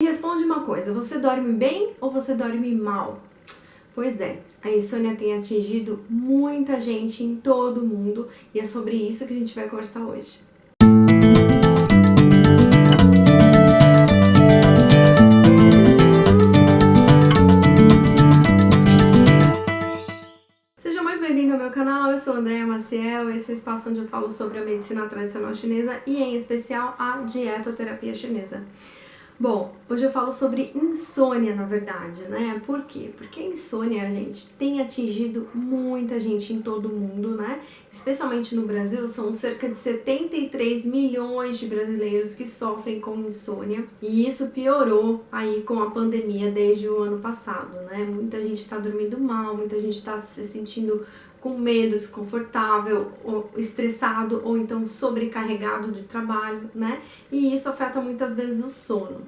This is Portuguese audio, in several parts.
Me responde uma coisa, você dorme bem ou você dorme mal? Pois é, a insônia tem atingido muita gente em todo o mundo e é sobre isso que a gente vai conversar hoje. Seja muito bem-vindo ao meu canal, eu sou Andréa Maciel, esse é o espaço onde eu falo sobre a medicina tradicional chinesa e, em especial, a dietoterapia chinesa. Bom, hoje eu falo sobre insônia, na verdade, né? Por quê? Porque a insônia, gente, tem atingido muita gente em todo o mundo, né? Especialmente no Brasil, são cerca de 73 milhões de brasileiros que sofrem com insônia. E isso piorou aí com a pandemia desde o ano passado, né? Muita gente está dormindo mal, muita gente está se sentindo com medo, desconfortável, ou estressado ou então sobrecarregado de trabalho, né? E isso afeta muitas vezes o sono.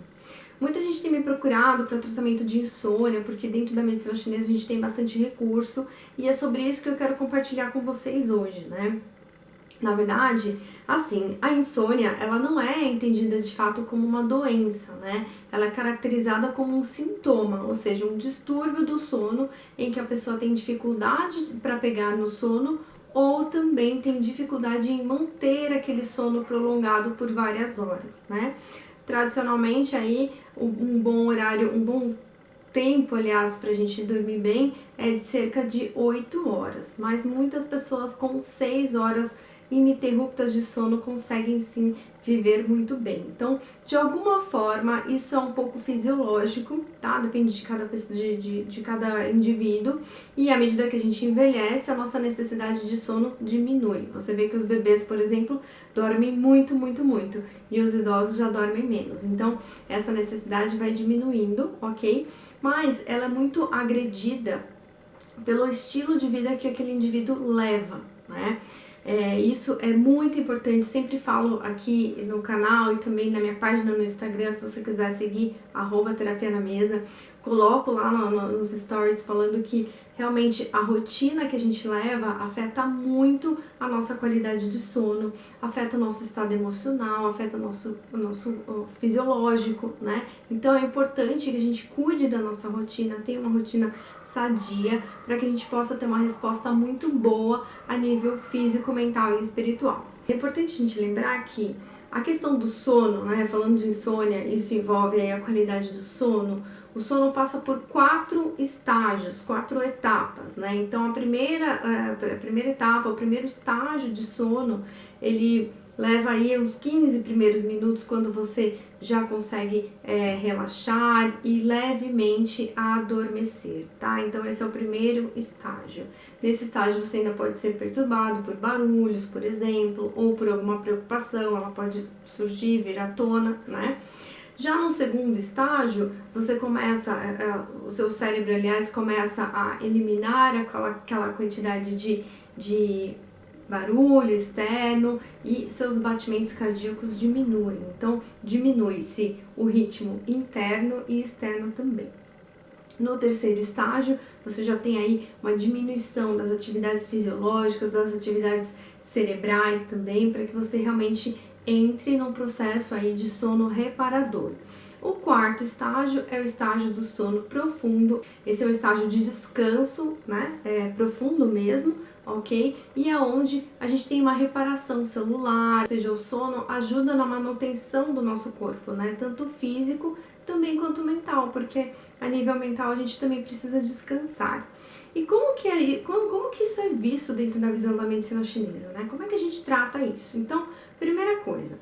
Muita gente tem me procurado para tratamento de insônia, porque dentro da medicina chinesa a gente tem bastante recurso e é sobre isso que eu quero compartilhar com vocês hoje, né? Na verdade, assim, a insônia, ela não é entendida de fato como uma doença, né? Ela é caracterizada como um sintoma, ou seja, um distúrbio do sono em que a pessoa tem dificuldade para pegar no sono ou também tem dificuldade em manter aquele sono prolongado por várias horas, né? Tradicionalmente aí, um bom horário, um bom tempo, aliás, para a gente dormir bem é de cerca de 8 horas, mas muitas pessoas com 6 horas ininterruptas de sono conseguem sim viver muito bem. Então, de alguma forma, isso é um pouco fisiológico, tá? Depende de cada pessoa, de cada indivíduo. E à medida que a gente envelhece, a nossa necessidade de sono diminui. Você vê que os bebês, por exemplo, dormem muito, muito, muito. E os idosos já dormem menos. Então, essa necessidade vai diminuindo, ok? Mas ela é muito agredida pelo estilo de vida que aquele indivíduo leva, né? Isso é muito importante, sempre falo aqui no canal e também na minha página no Instagram, se você quiser seguir, @terapia na mesa, coloco lá nos stories falando que realmente a rotina que a gente leva afeta muito a nossa qualidade de sono, afeta o nosso estado emocional, afeta o nosso fisiológico, né? Então é importante que a gente cuide da nossa rotina, tenha uma rotina sadia, para que a gente possa ter uma resposta muito boa a nível físico, mental e espiritual. É importante a gente lembrar que a questão do sono, né, falando de insônia, isso envolve aí a qualidade do sono. O sono passa por 4 estágios, 4 etapas, né? Então a primeira etapa, o primeiro estágio de sono, ele leva aí uns 15 primeiros minutos quando você já consegue relaxar e levemente adormecer, tá? Então esse é o primeiro estágio. Nesse estágio você ainda pode ser perturbado por barulhos, por exemplo, ou por alguma preocupação, ela pode surgir, vir à tona, né? Já no segundo estágio, você começa, o seu cérebro, aliás, começa a eliminar aquela quantidade de barulho externo e seus batimentos cardíacos diminuem. Então, diminui-se o ritmo interno e externo também. No terceiro estágio, você já tem aí uma diminuição das atividades fisiológicas, das atividades cerebrais também, para que você realmente entre num processo aí de sono reparador. O quarto estágio é o estágio do sono profundo. Esse é um estágio de descanso, né? Profundo mesmo, ok? E é onde a gente tem uma reparação celular, ou seja, o sono ajuda na manutenção do nosso corpo, né? Tanto físico também quanto mental, porque a nível mental a gente também precisa descansar. E como que isso é visto dentro da visão da medicina chinesa, né? Como é que a gente trata isso? Então, primeira coisa,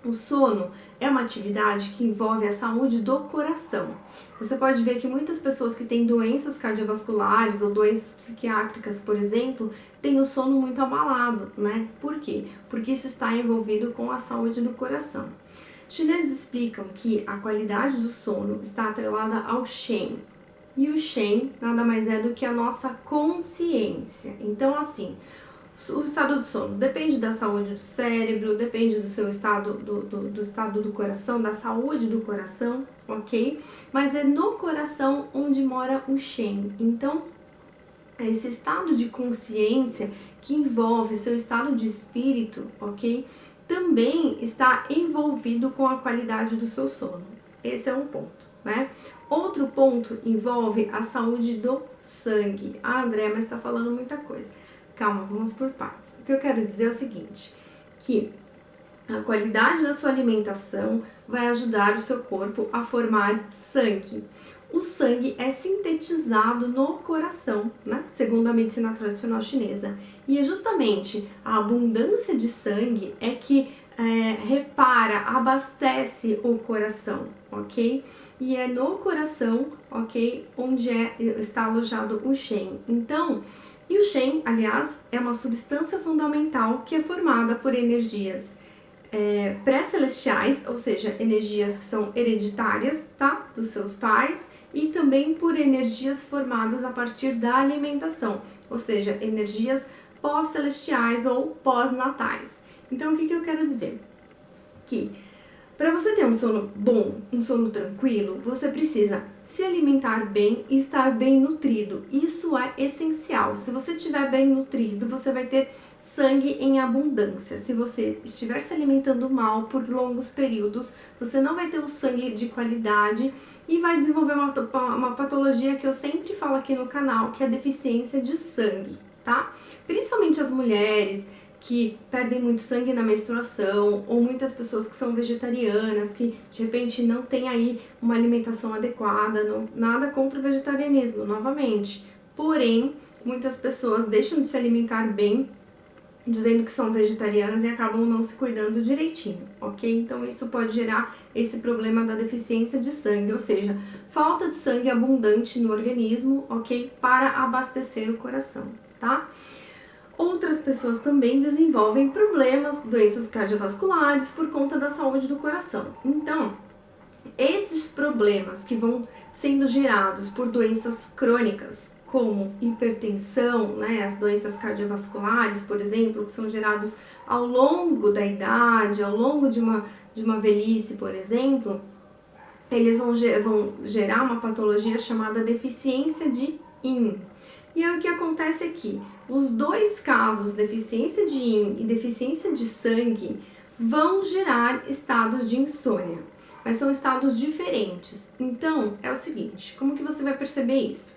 o sono é uma atividade que envolve a saúde do coração. Você pode ver que muitas pessoas que têm doenças cardiovasculares ou doenças psiquiátricas, por exemplo, têm o sono muito abalado, né? Por quê? Porque isso está envolvido com a saúde do coração. Chineses explicam que a qualidade do sono está atrelada ao Shen. E o Shen nada mais é do que a nossa consciência. Então, assim, o estado do sono depende da saúde do cérebro, depende do seu estado, do estado do coração, da saúde do coração, ok? Mas é no coração onde mora o Shen. Então, esse estado de consciência que envolve seu estado de espírito, ok? Também está envolvido com a qualidade do seu sono. Esse é um ponto, né? Outro ponto envolve a saúde do sangue. Ah, André, mas tá falando muita coisa. Calma, vamos por partes. O que eu quero dizer é o seguinte, que a qualidade da sua alimentação vai ajudar o seu corpo a formar sangue. O sangue é sintetizado no coração, né? Segundo a medicina tradicional chinesa. E é justamente a abundância de sangue é que repara, abastece o coração, ok? E é no coração, ok, onde está alojado o Shen. Então, e o Shen, aliás, é uma substância fundamental que é formada por energias pré-celestiais, ou seja, energias que são hereditárias, tá? Dos seus pais, e também por energias formadas a partir da alimentação, ou seja, energias pós-celestiais ou pós-natais. Então, o que eu quero dizer? Que para você ter um sono bom, um sono tranquilo, você precisa se alimentar bem e estar bem nutrido. Isso é essencial. Se você estiver bem nutrido, você vai ter sangue em abundância. Se você estiver se alimentando mal por longos períodos, você não vai ter o sangue de qualidade e vai desenvolver uma patologia que eu sempre falo aqui no canal, que é a deficiência de sangue, tá? Principalmente as mulheres que perdem muito sangue na menstruação, ou muitas pessoas que são vegetarianas, que de repente não tem aí uma alimentação adequada, nada contra o vegetarianismo, novamente. Porém, muitas pessoas deixam de se alimentar bem, dizendo que são vegetarianas e acabam não se cuidando direitinho, ok? Então isso pode gerar esse problema da deficiência de sangue, ou seja, falta de sangue abundante no organismo, ok? Para abastecer o coração, tá? Outras pessoas também desenvolvem problemas, doenças cardiovasculares por conta da saúde do coração. Então, esses problemas que vão sendo gerados por doenças crônicas, como hipertensão, né, as doenças cardiovasculares, por exemplo, que são gerados ao longo da idade, ao longo de uma velhice, por exemplo, eles vão gerar uma patologia chamada deficiência de Yin. E aí o que acontece aqui? Os dois casos, deficiência de Yin e deficiência de sangue, vão gerar estados de insônia, mas são estados diferentes. Então, é o seguinte, como que você vai perceber isso?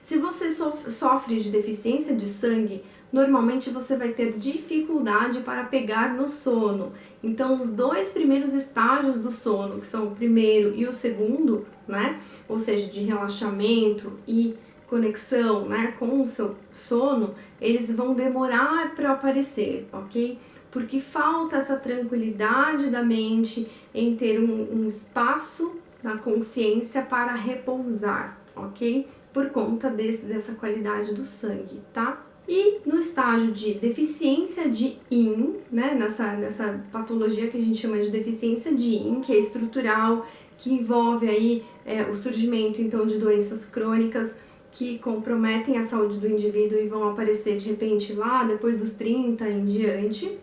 Se você sofre de deficiência de sangue, normalmente você vai ter dificuldade para pegar no sono. Então, os dois primeiros estágios do sono, que são o primeiro e o segundo, né? Ou seja, de relaxamento e conexão, né, com o seu sono, eles vão demorar para aparecer, ok? Porque falta essa tranquilidade da mente em ter um espaço na consciência para repousar, ok? Por conta dessa qualidade do sangue, tá? E no estágio de deficiência de Yin, né, nessa patologia que a gente chama de deficiência de Yin, que é estrutural, que envolve aí o surgimento então de doenças crônicas que comprometem a saúde do indivíduo e vão aparecer de repente lá depois dos 30 em diante,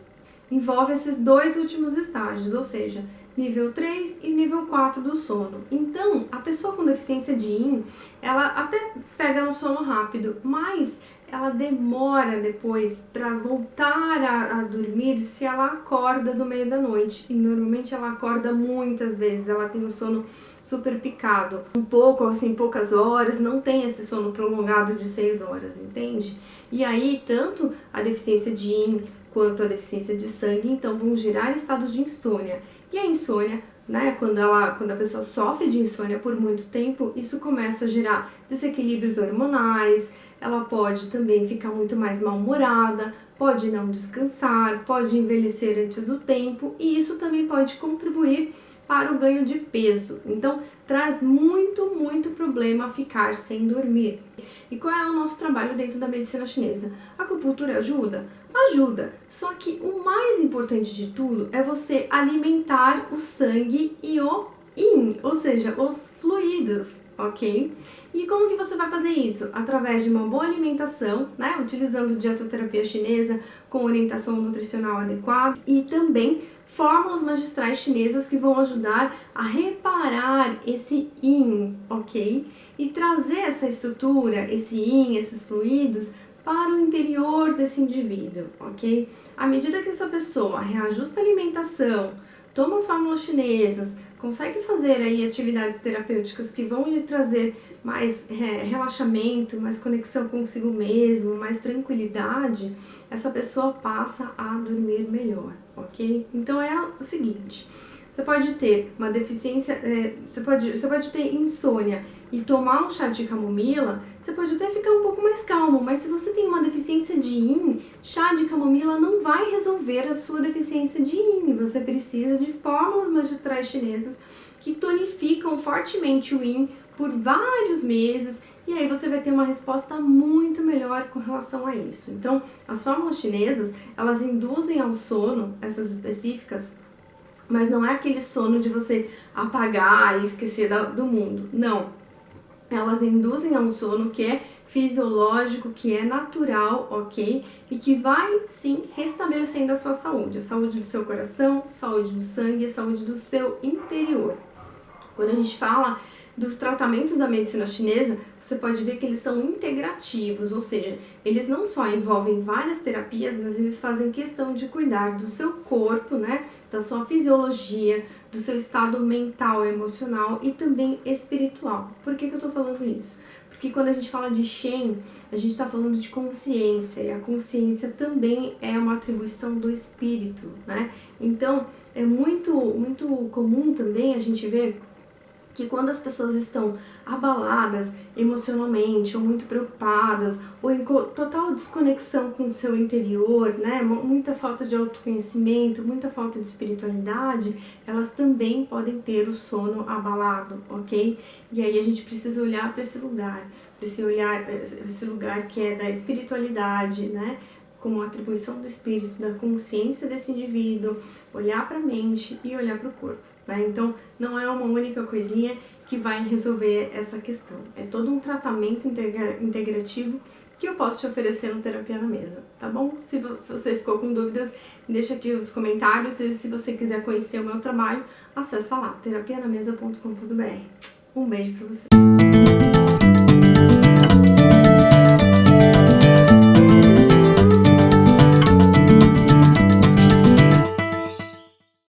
envolve esses dois últimos estágios, ou seja, nível 3 e nível 4 do sono. Então, a pessoa com deficiência de Yin, ela até pega no sono rápido, mas ela demora depois para voltar a dormir se ela acorda no meio da noite. E normalmente ela acorda muitas vezes, ela tem o sono super picado. Um pouco, assim, poucas horas, não tem esse sono prolongado de 6 horas, entende? E aí, tanto a deficiência de Yin quanto a deficiência de sangue, então, vão gerar estados de insônia. E a insônia, né, quando a pessoa sofre de insônia por muito tempo, isso começa a gerar desequilíbrios hormonais, ela pode também ficar muito mais mal-humorada, pode não descansar, pode envelhecer antes do tempo, e isso também pode contribuir para o ganho de peso. Então, traz muito, muito problema ficar sem dormir. E qual é o nosso trabalho dentro da medicina chinesa? A acupuntura ajuda? Ajuda, só que o mais importante de tudo é você alimentar o sangue e o Yin, ou seja, os fluidos, ok? E como que você vai fazer isso? Através de uma boa alimentação, né? Utilizando dietoterapia chinesa com orientação nutricional adequada e também fórmulas magistrais chinesas que vão ajudar a reparar esse Yin, ok? E trazer essa estrutura, esse Yin, esses fluidos para o interior desse indivíduo, ok? À medida que essa pessoa reajusta a alimentação, toma as fórmulas chinesas, consegue fazer aí atividades terapêuticas que vão lhe trazer mais relaxamento, mais conexão consigo mesmo, mais tranquilidade, essa pessoa passa a dormir melhor, ok? Então é o seguinte, você pode ter uma deficiência, você pode ter insônia e tomar um chá de camomila, você pode até ficar um pouco mais calmo, mas se você tem uma deficiência de yin, chá de camomila não vai resolver a sua deficiência de yin. Você precisa de fórmulas magistrais chinesas que tonificam fortemente o yin por vários meses, e aí você vai ter uma resposta muito melhor com relação a isso. Então, as fórmulas chinesas, elas induzem ao sono, essas específicas, mas não é aquele sono de você apagar e esquecer do mundo, não. Elas induzem a um sono que é fisiológico, que é natural, ok? E que vai, sim, restabelecendo a sua saúde. A saúde do seu coração, saúde do sangue, a saúde do seu interior. Quando a gente fala dos tratamentos da medicina chinesa, você pode ver que eles são integrativos, ou seja, eles não só envolvem várias terapias, mas eles fazem questão de cuidar do seu corpo, né, da sua fisiologia, do seu estado mental, emocional e também espiritual. Por que eu tô falando isso? Porque quando a gente fala de Shen, a gente está falando de consciência, e a consciência também é uma atribuição do espírito, né? Então, é muito comum também a gente ver que quando as pessoas estão abaladas emocionalmente, ou muito preocupadas, ou em total desconexão com o seu interior, né, muita falta de autoconhecimento, muita falta de espiritualidade, elas também podem ter o sono abalado, ok? E aí a gente precisa olhar para esse lugar que é da espiritualidade, né, como atribuição do espírito, da consciência desse indivíduo, olhar para a mente e olhar para o corpo. Então, não é uma única coisinha que vai resolver essa questão. É todo um tratamento integrativo que eu posso te oferecer no Terapia na Mesa, tá bom? Se você ficou com dúvidas, deixa aqui nos comentários. E se você quiser conhecer o meu trabalho, acessa lá, terapianamesa.com.br. Um beijo pra você!